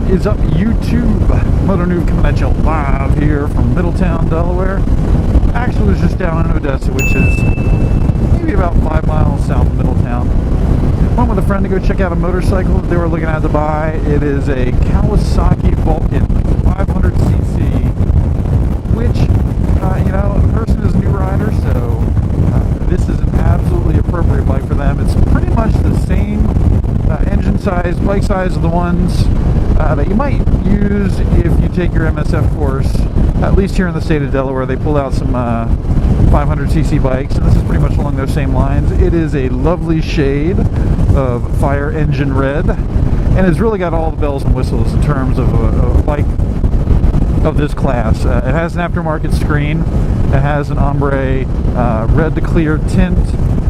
is up, YouTube? Moto Noob coming at you live here from Middletown, Delaware. Actually, was just down in Odessa, which is maybe about 5 miles south of Middletown. Went with a friend to go check out a motorcycle that they were looking at to buy. It is a Kawasaki Vulcan 500cc, which, you know, the person is a new rider, so this is an absolutely appropriate bike for them. It's pretty much the same engine size, bike size of the ones that you might use if you take your MSF course. At least here in the state of Delaware, they pulled out some 500cc bikes, and this is pretty much along those same lines. It is a lovely shade of fire engine red, and it's really got all the bells and whistles in terms of a bike of this class. It has an aftermarket screen. It has an ombre red to clear tint.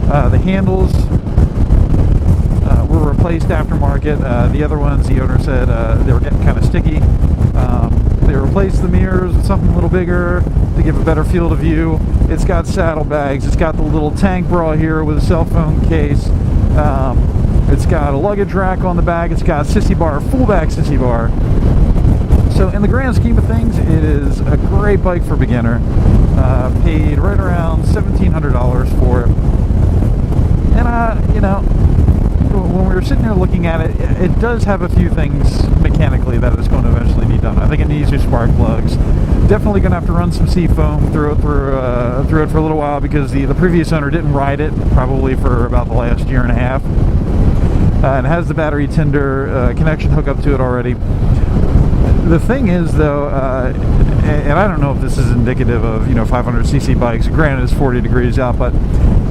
The handles were replaced aftermarket. The other ones, the owner said they were getting kind of sticky. They replaced the mirrors with something a little bigger to give a better field of view. It's got saddlebags. It's got the little tank bra here with a cell phone case. It's got a luggage rack on the back. It's got sissy bar, full back sissy bar. So in the grand scheme of things, it is a great bike for beginner. Paid right around $1,700 for it. And you know, when we were sitting there looking at it, it does have a few things mechanically that it's going to eventually need done. I think it needs new spark plugs. Definitely going to have to run some sea foam through it for a little while, because the previous owner didn't ride it probably for about the last year and a half. And it has the battery tender connection hook up to it already. The thing is, though, and I don't know if this is indicative of, you know, 500cc bikes. Granted, it's 40 degrees out, but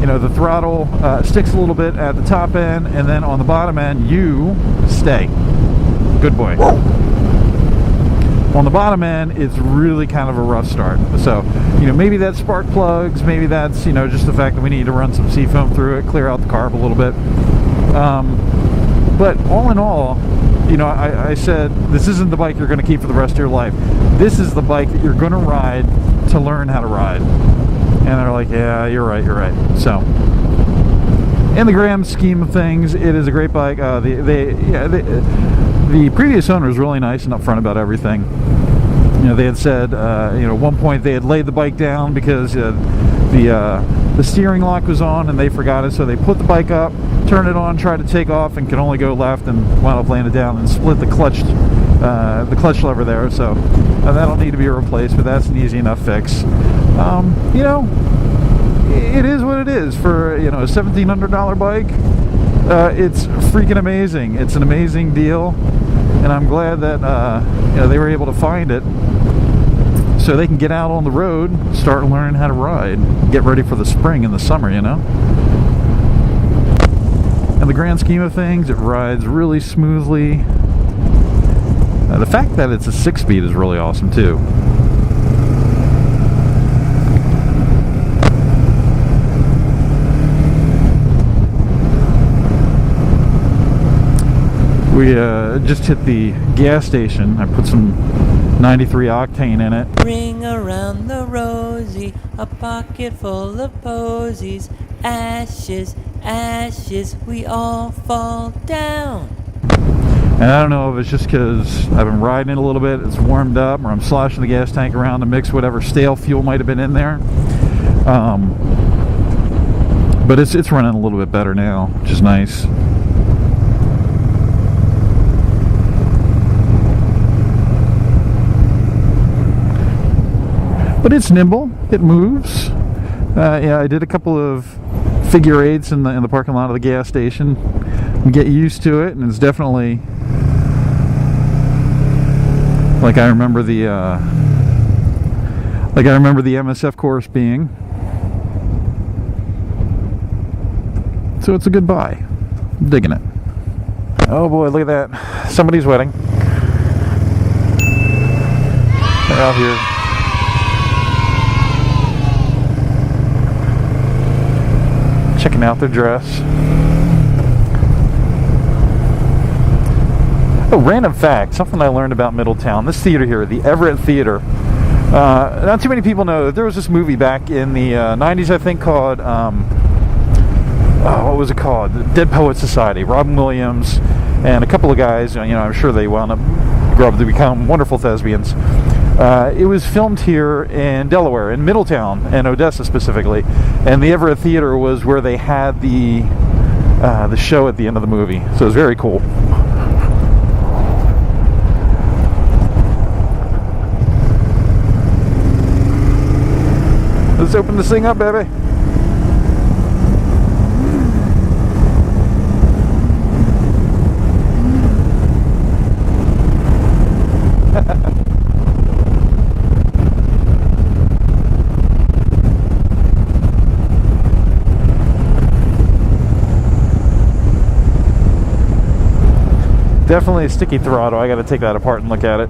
you know, the throttle sticks a little bit at the top end, and then on the bottom end, you stay. Good boy. On the bottom end, it's really kind of a rough start. So, you know, maybe that's spark plugs, maybe that's, you know, just the fact that we need to run some sea foam through it, clear out the carb a little bit. But all in all, you know, I said, this isn't the bike you're going to keep for the rest of your life. This is the bike that you're going to ride to learn how to ride. And they're like, yeah, you're right. So, in the grand scheme of things, it is a great bike. The previous owner was really nice and upfront about everything. You know, they had said, you know, at one point they had laid the bike down because the steering lock was on and they forgot it, so they put the bike up, turned it on, tried to take off, and could only go left, and wound up laying it down and split the clutch lever there. So that'll need to be replaced, but that's an easy enough fix. You know, it is what it is for, you know, a $1,700 bike. It's freaking amazing. It's an amazing deal, and I'm glad that you know, they were able to find it so they can get out on the road, start learning how to ride, get ready for the spring and the summer, you know. In the grand scheme of things, it rides really smoothly. The fact that it's a 6-speed is really awesome too. We just hit the gas station. I put some 93 octane in it. Ring around the rosy, a pocket full of posies. Ashes, ashes, we all fall down. And I don't know if it's just because I've been riding it a little bit, it's warmed up, or I'm sloshing the gas tank around to mix whatever stale fuel might have been in there. But it's running a little bit better now, which is nice. But it's nimble, it moves. Yeah, I did a couple of figure eights in the parking lot of the gas station. You get used to it, and it's definitely like I remember the MSF course being. So it's a good buy. I'm digging it. Oh boy, look at that. Somebody's wedding. They're out here. Checking out their dress. Oh, random fact, something I learned about Middletown. This theater here, the Everett Theater. Not too many people know that there was this movie back in the 90s, I think, called, what was it called? Dead Poets Society. Robin Williams and a couple of guys, you know, I'm sure they wound up grow up to become wonderful thespians. It was filmed here in Delaware, in Middletown, and Odessa specifically. And the Everett Theater was where they had the show at the end of the movie. So it was very cool. Let's open this thing up, baby. Definitely a sticky throttle. I got to take that apart and look at it.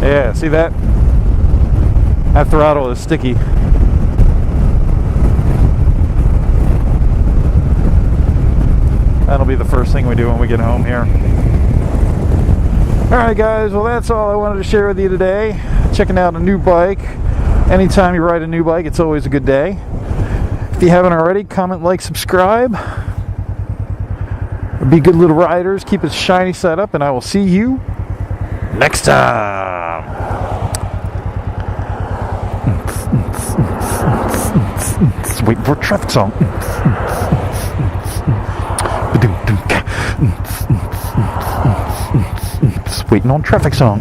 Yeah, see that? That throttle is sticky. That'll be the first thing we do when we get home here. Alright guys, well that's all I wanted to share with you today. Checking out a new bike. Anytime you ride a new bike, it's always a good day. If you haven't already, comment, like, subscribe. Be good little riders, keep it shiny set up, and I will see you next time. Waiting for a traffic song. Waiting on traffic song.